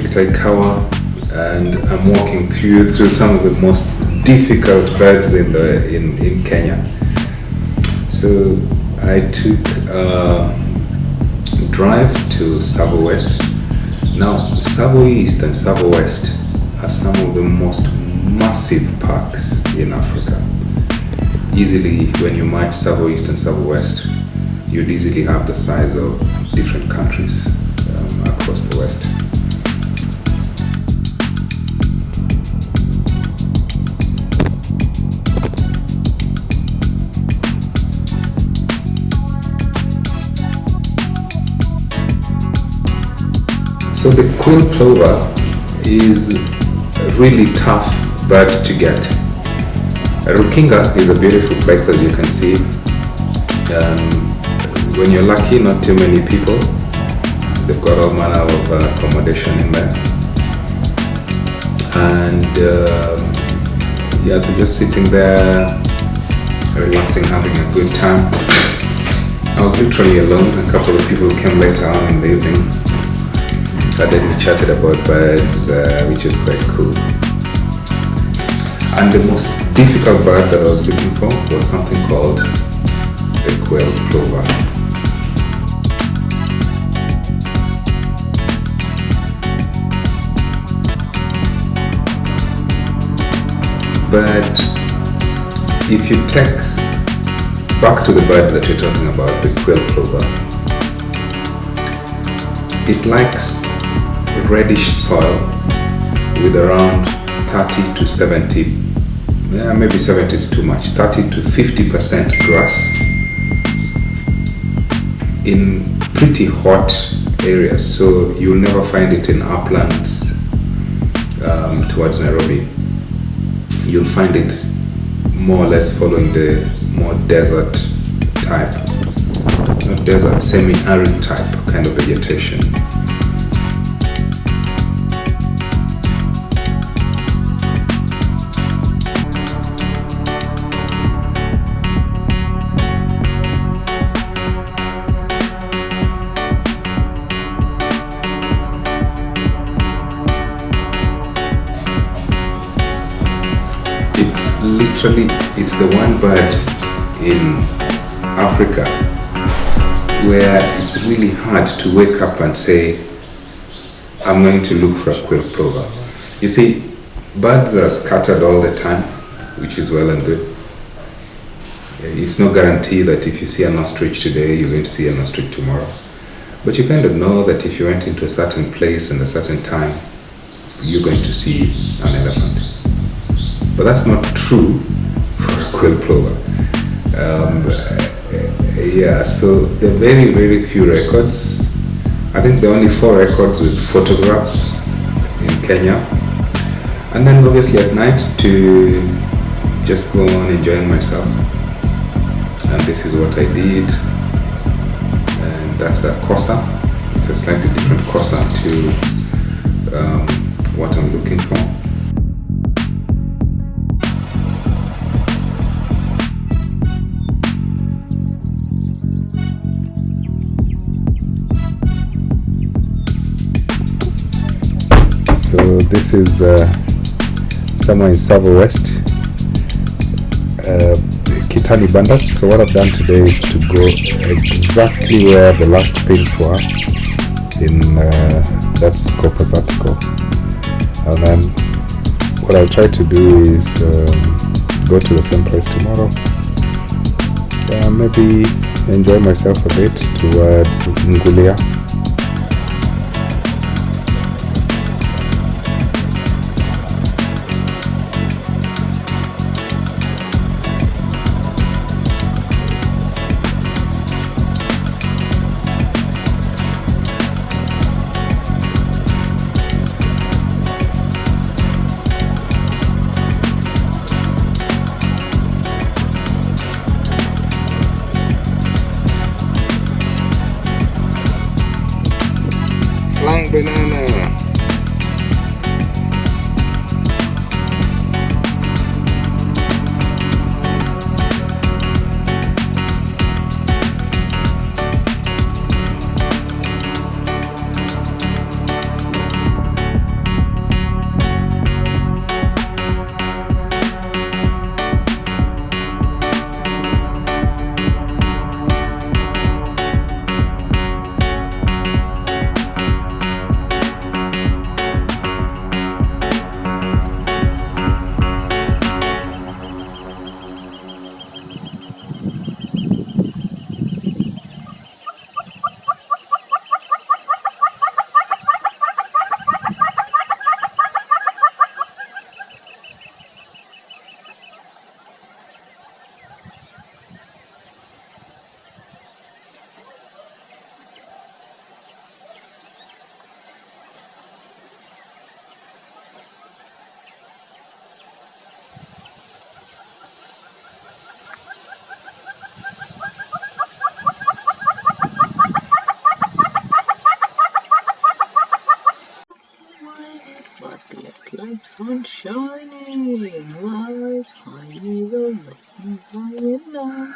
Victor Ikawa, and I'm walking through some of the most difficult birds in Kenya. So I took a drive to Savo West. Now, Savo East and Savo West are some of the most massive parks in Africa. Easily, when you match Savo East and Savo West, you'd easily have the size of different countries across the West. So the quail plover is a really tough bird to get. Rukinga is a beautiful place, as you can see. When you're lucky, not too many people. They've got all manner of accommodation in there. And yeah, so just sitting there, relaxing, having a good time. I was literally alone. A couple of people came later on in the evening. And then we chatted about birds, which is quite cool. And the most difficult bird that I was looking for was something called the quail plover. But if you take back to the bird that you're talking about, the quail plover, it likes reddish soil with around 30 to 70, maybe 70 is too much, 30 to 50% grass in pretty hot areas. So you'll never find it in uplands towards Nairobi. You'll find it more or less following the more desert type, not desert, semi-arid type kind of vegetation. It's the one bird in Africa where it's really hard to wake up and say, I'm going to look for a quail plover. You see, birds are scattered all the time, which is well and good. It's no guarantee that if you see an ostrich today, you're going to see an ostrich tomorrow. But you kind of know that if you went into a certain place and a certain time, you're going to see an elephant. But that's not true for a quail plover. Yeah, so there are very, very few records. I think there are only 4 records with photographs in Kenya. And then obviously at night to just go on enjoying myself. And this is what I did. And that's a kosa. It's a slightly different kosa to what I'm looking for. So this is somewhere in Savo West, Kitani Bandas. So what I've done today is to go exactly where the last pins were in that Scopus article. And then what I'll try to do is go to the same place tomorrow. Maybe enjoy myself a bit towards Ngulia. Look like sun shining, like honey the rain flying down.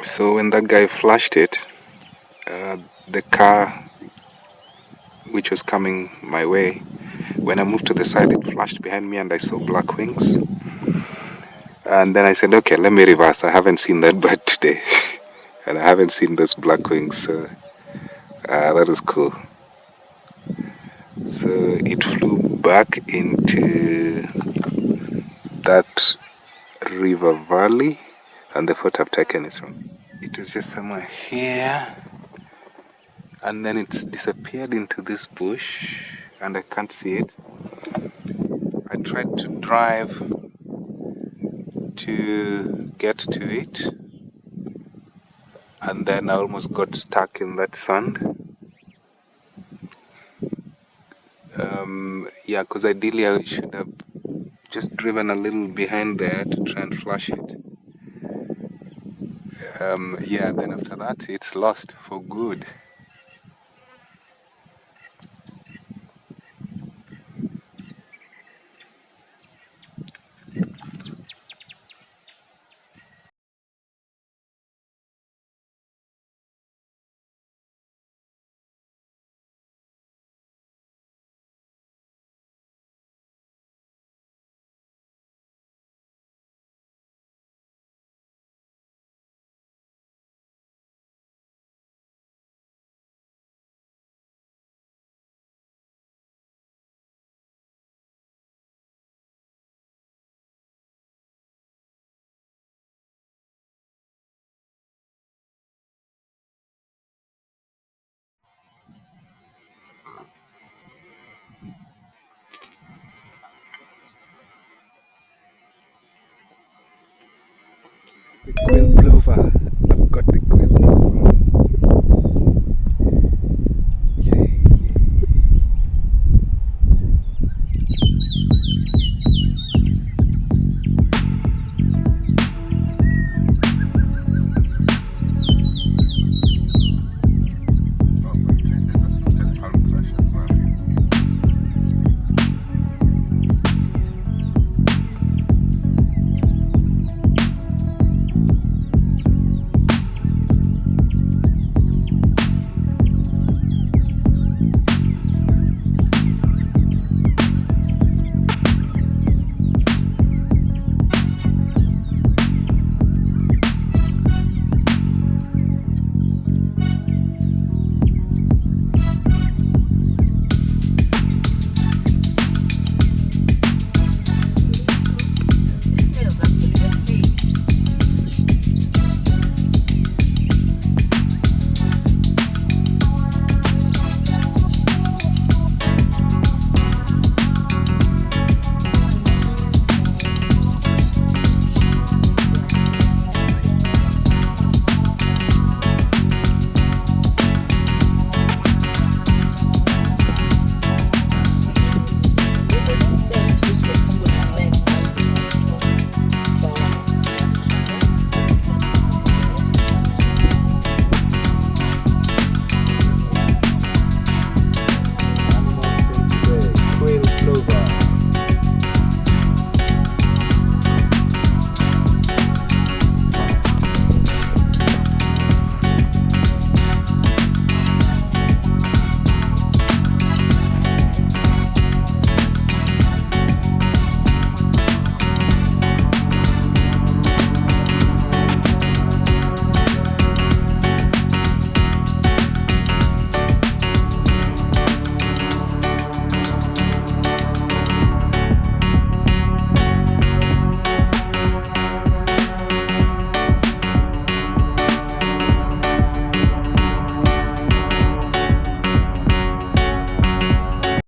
So when that guy flashed it, the car which was coming my way, when I moved to the side, it flashed behind me and I saw black wings. And then I said, okay, let me reverse. I haven't seen that bird today. And I haven't seen those black wings. So that was cool. So it flew back into that river valley, and the photo I've taken is from. It was just somewhere here, and then it's disappeared into this bush, and I can't see it. I tried to drive to get to it, and then I almost got stuck in that sand. Yeah, because ideally I should have just driven a little behind there to try and flash it. Yeah, then after that it's lost for good.